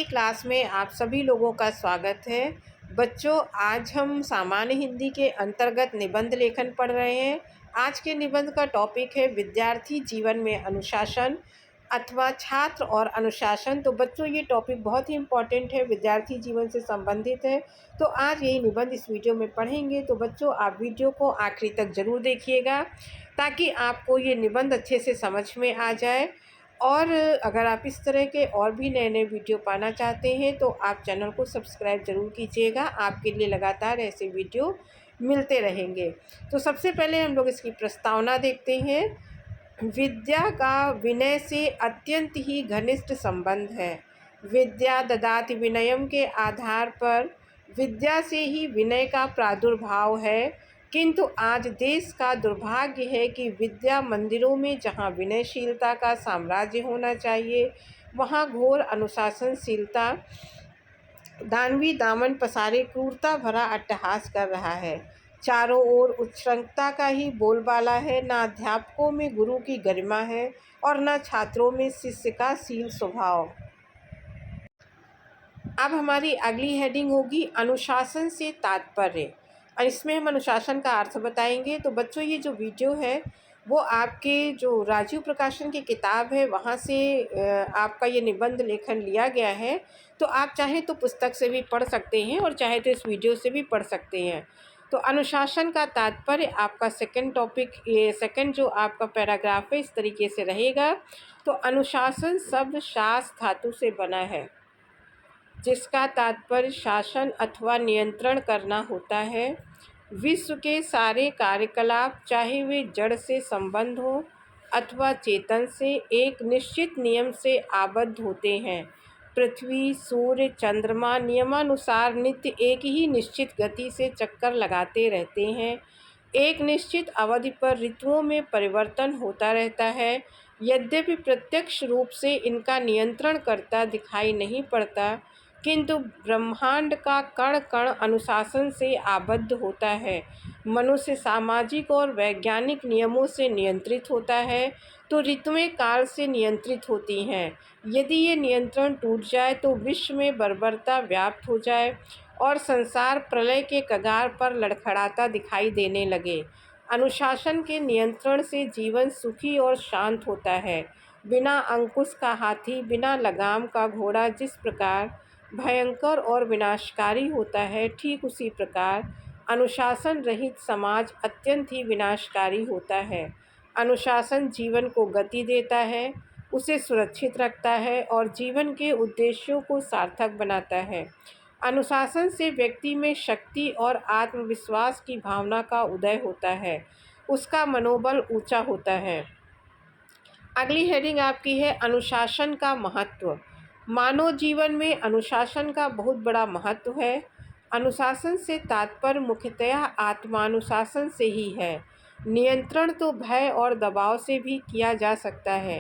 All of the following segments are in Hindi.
क्लास में आप सभी लोगों का स्वागत है। बच्चों, आज हम सामान्य हिंदी के अंतर्गत निबंध लेखन पढ़ रहे हैं। आज के निबंध का टॉपिक है विद्यार्थी जीवन में अनुशासन अथवा छात्र और अनुशासन। तो बच्चों, ये टॉपिक बहुत ही इम्पॉर्टेंट है, विद्यार्थी जीवन से संबंधित है। तो आज यही निबंध इस वीडियो में पढ़ेंगे। तो बच्चों, आप वीडियो को आखिरी तक ज़रूर देखिएगा ताकि आपको ये निबंध अच्छे से समझ में आ जाए। और अगर आप इस तरह के और भी नए नए वीडियो पाना चाहते हैं तो आप चैनल को सब्सक्राइब ज़रूर कीजिएगा। आपके लिए लगातार ऐसे वीडियो मिलते रहेंगे। तो सबसे पहले हम लोग इसकी प्रस्तावना देखते हैं। विद्या का विनय से अत्यंत ही घनिष्ठ संबंध है। विद्या ददाति विनयम के आधार पर विद्या से ही विनय का प्रादुर्भाव है। किंतु आज देश का दुर्भाग्य है कि विद्या मंदिरों में जहाँ विनयशीलता का साम्राज्य होना चाहिए, वहाँ घोर अनुशासनशीलता दानवी दामन पसारे क्रूरता भरा अट्टहास कर रहा है। चारों ओर उच्छृंखलता का ही बोलबाला है। न अध्यापकों में गुरु की गरिमा है और न छात्रों में शिष्य का शील स्वभाव। अब हमारी अगली हेडिंग होगी अनुशासन से तात्पर्य। और इसमें हम अनुशासन का अर्थ बताएंगे। तो बच्चों, ये जो वीडियो है वो आपके जो राजीव प्रकाशन की किताब है वहाँ से आपका ये निबंध लेखन लिया गया है। तो आप चाहें तो पुस्तक से भी पढ़ सकते हैं और चाहे तो इस वीडियो से भी पढ़ सकते हैं। तो अनुशासन का तात्पर्य आपका सेकंड टॉपिक, ये सेकंड जो आपका पैराग्राफ है, इस तरीके से रहेगा। तो अनुशासन शब्द शास धातु से बना है, जिसका तात्पर्य शासन अथवा नियंत्रण करना होता है। विश्व के सारे कार्यकलाप, चाहे वे जड़ से संबंध हो अथवा चेतन से, एक निश्चित नियम से आबद्ध होते हैं। पृथ्वी, सूर्य, चंद्रमा नियमानुसार नित्य एक ही निश्चित गति से चक्कर लगाते रहते हैं। एक निश्चित अवधि पर ऋतुओं में परिवर्तन होता रहता है। यद्यपि प्रत्यक्ष रूप से इनका नियंत्रण करता दिखाई नहीं पड़ता, किंतु ब्रह्मांड का कण कण अनुशासन से आबद्ध होता है। मनुष्य सामाजिक और वैज्ञानिक नियमों से नियंत्रित होता है तो ऋतुएं काल से नियंत्रित होती हैं। यदि ये नियंत्रण टूट जाए तो विश्व में बर्बरता व्याप्त हो जाए और संसार प्रलय के कगार पर लड़खड़ाता दिखाई देने लगे। अनुशासन के नियंत्रण से जीवन सुखी और शांत होता है। बिना अंकुश का हाथी, बिना लगाम का घोड़ा जिस प्रकार भयंकर और विनाशकारी होता है, ठीक उसी प्रकार अनुशासन रहित समाज अत्यंत ही विनाशकारी होता है। अनुशासन जीवन को गति देता है, उसे सुरक्षित रखता है और जीवन के उद्देश्यों को सार्थक बनाता है। अनुशासन से व्यक्ति में शक्ति और आत्मविश्वास की भावना का उदय होता है, उसका मनोबल ऊंचा होता है। अगली हेडिंग आपकी है अनुशासन का महत्व। मानव जीवन में अनुशासन का बहुत बड़ा महत्व है। अनुशासन से तात्पर्य मुख्यतया आत्मानुशासन से ही है। नियंत्रण तो भय और दबाव से भी किया जा सकता है,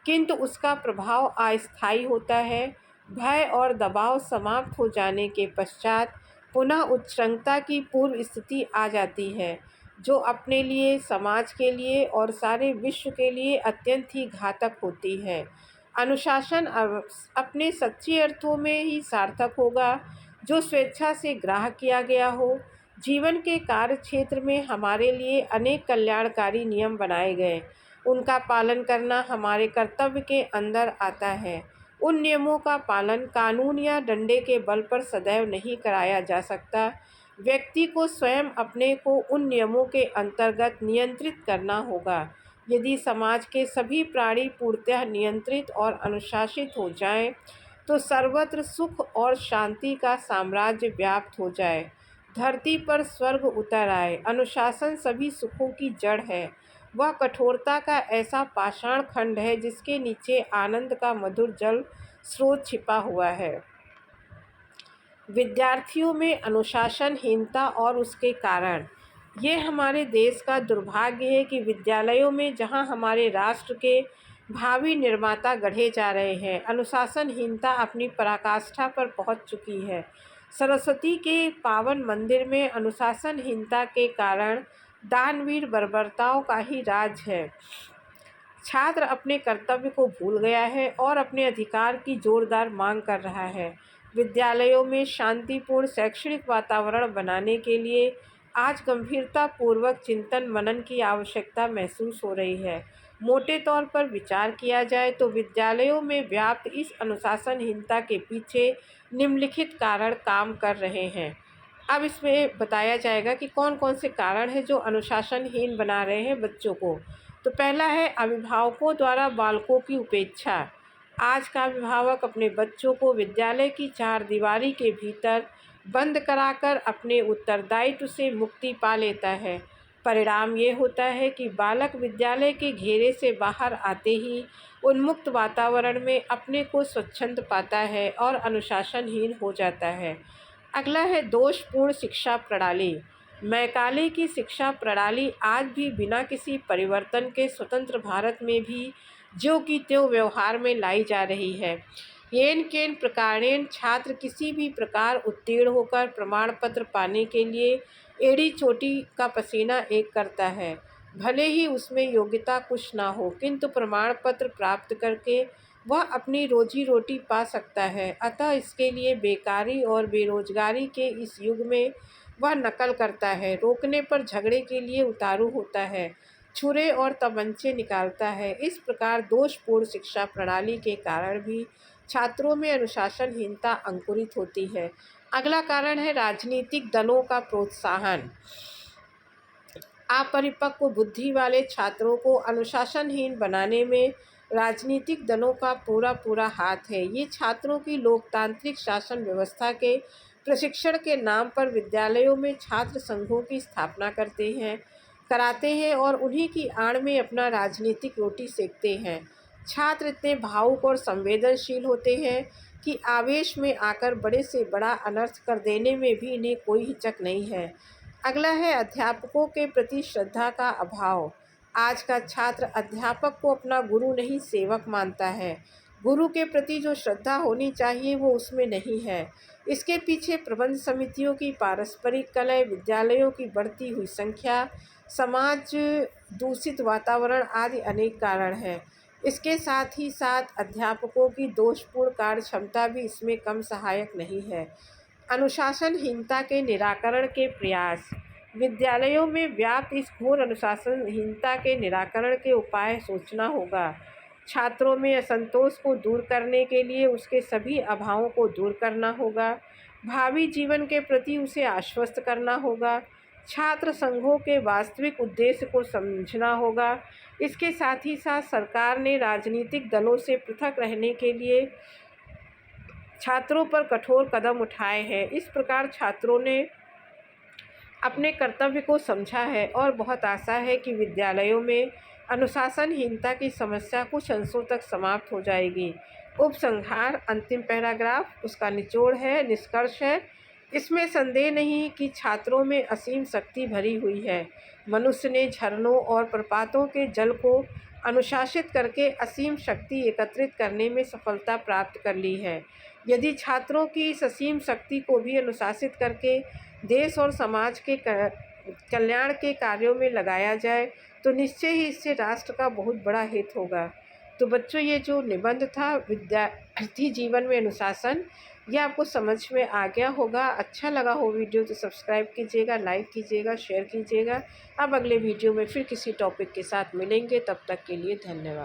किंतु उसका प्रभाव अस्थायी होता है। भय और दबाव समाप्त हो जाने के पश्चात पुनः उच्छृंखलता की पूर्व स्थिति आ जाती है, जो अपने लिए, समाज के लिए और सारे विश्व के लिए अत्यंत ही घातक होती है। अनुशासन अपने सच्चे अर्थों में ही सार्थक होगा जो स्वेच्छा से ग्राह्य किया गया हो। जीवन के कार्य क्षेत्र में हमारे लिए अनेक कल्याणकारी नियम बनाए गए, उनका पालन करना हमारे कर्तव्य के अंदर आता है। उन नियमों का पालन कानून या डंडे के बल पर सदैव नहीं कराया जा सकता। व्यक्ति को स्वयं अपने को उन नियमों के अंतर्गत नियंत्रित करना होगा। यदि समाज के सभी प्राणी पूर्णतः नियंत्रित और अनुशासित हो जाएं, तो सर्वत्र सुख और शांति का साम्राज्य व्याप्त हो जाए, धरती पर स्वर्ग उतर आए। अनुशासन सभी सुखों की जड़ है। वह कठोरता का ऐसा पाषाण खंड है जिसके नीचे आनंद का मधुर जल स्रोत छिपा हुआ है। विद्यार्थियों में अनुशासनहीनता और उसके कारण। ये हमारे देश का दुर्भाग्य है कि विद्यालयों में, जहां हमारे राष्ट्र के भावी निर्माता गढ़े जा रहे हैं, अनुशासनहीनता अपनी पराकाष्ठा पर पहुंच चुकी है। सरस्वती के पावन मंदिर में अनुशासनहीनता के कारण दानवीर बर्बरताओं का ही राज है। छात्र अपने कर्तव्य को भूल गया है और अपने अधिकार की जोरदार मांग कर रहा है। विद्यालयों में शांतिपूर्ण शैक्षणिक वातावरण बनाने के लिए आज गंभीरतापूर्वक चिंतन मनन की आवश्यकता महसूस हो रही है। मोटे तौर पर विचार किया जाए तो विद्यालयों में व्याप्त इस अनुशासनहीनता के पीछे निम्नलिखित कारण काम कर रहे हैं। अब इसमें बताया जाएगा कि कौन कौन से कारण हैं जो अनुशासनहीन बना रहे हैं बच्चों को। तो पहला है अभिभावकों द्वारा बालकों की उपेक्षा। आज का अभिभावक अपने बच्चों को विद्यालय की चारदीवारी के भीतर बंद कराकर अपने उत्तरदायित्व से मुक्ति पा लेता है। परिणाम ये होता है कि बालक विद्यालय के घेरे से बाहर आते ही उन्मुक्त वातावरण में अपने को स्वच्छंद पाता है और अनुशासनहीन हो जाता है। अगला है दोषपूर्ण शिक्षा प्रणाली। मैकाले की शिक्षा प्रणाली आज भी बिना किसी परिवर्तन के स्वतंत्र भारत में भी ज्यों की त्यों व्यवहार में लाई जा रही है। येन केन प्रकारेण छात्र किसी भी प्रकार उत्तीर्ण होकर प्रमाण पत्र पाने के लिए एड़ी चोटी का पसीना एक करता है। भले ही उसमें योग्यता कुछ ना हो, किंतु प्रमाण पत्र प्राप्त करके वह अपनी रोजी रोटी पा सकता है। अतः इसके लिए बेकारी और बेरोजगारी के इस युग में वह नकल करता है, रोकने पर झगड़े के लिए उतारू होता है, छुरे और तमंचे निकालता है। इस प्रकार दोषपूर्ण शिक्षा प्रणाली के कारण भी छात्रों में अनुशासनहीनता अंकुरित होती है। अगला कारण है राजनीतिक दलों का प्रोत्साहन। अपरिपक्व बुद्धि वाले छात्रों को अनुशासनहीन बनाने में राजनीतिक दलों का पूरा हाथ है। ये छात्रों की लोकतांत्रिक शासन व्यवस्था के प्रशिक्षण के नाम पर विद्यालयों में छात्र संघों की स्थापना कराते हैं और उन्हीं की आड़ में अपना राजनीतिक रोटी सेकते हैं। छात्र इतने भावुक और संवेदनशील होते हैं कि आवेश में आकर बड़े से बड़ा अनर्थ कर देने में भी इन्हें कोई हिचक नहीं है। अगला है अध्यापकों के प्रति श्रद्धा का अभाव। आज का छात्र अध्यापक को अपना गुरु नहीं सेवक मानता है। गुरु के प्रति जो श्रद्धा होनी चाहिए वो उसमें नहीं है। इसके पीछे प्रबंध समितियों की पारस्परिक कलह, विद्यालयों की बढ़ती हुई संख्या, समाज दूषित वातावरण आदि अनेक कारण हैं। इसके साथ ही साथ अध्यापकों की दोषपूर्ण कार्य क्षमता भी इसमें कम सहायक नहीं है। अनुशासनहीनता के निराकरण के प्रयास। विद्यालयों में व्याप्त इस घोर अनुशासनहीनता के निराकरण के उपाय सोचना होगा। छात्रों में असंतोष को दूर करने के लिए उसके सभी अभावों को दूर करना होगा। भावी जीवन के प्रति उसे आश्वस्त करना होगा। छात्र संघों के वास्तविक उद्देश्य को समझना होगा। इसके साथ ही साथ सरकार ने राजनीतिक दलों से पृथक रहने के लिए छात्रों पर कठोर कदम उठाए हैं। इस प्रकार छात्रों ने अपने कर्तव्य को समझा है और बहुत आशा है कि विद्यालयों में अनुशासनहीनता की समस्या कुछ अंशों तक समाप्त हो जाएगी। उपसंहार, अंतिम पैराग्राफ, उसका निचोड़ है, निष्कर्ष है। इसमें संदेह नहीं कि छात्रों में असीम शक्ति भरी हुई है। मनुष्य ने झरनों और प्रपातों के जल को अनुशासित करके असीम शक्ति एकत्रित करने में सफलता प्राप्त कर ली है। यदि छात्रों की इस असीम शक्ति को भी अनुशासित करके देश और समाज के कल्याण के कार्यों में लगाया जाए तो निश्चय ही इससे राष्ट्र का बहुत बड़ा हित होगा। तो बच्चों, ये जो निबंध था विद्यार्थी जीवन में अनुशासन, ये आपको समझ में आ गया होगा। अच्छा लगा हो वीडियो तो सब्सक्राइब कीजिएगा, लाइक कीजिएगा, शेयर कीजिएगा। अब अगले वीडियो में फिर किसी टॉपिक के साथ मिलेंगे, तब तक के लिए धन्यवाद।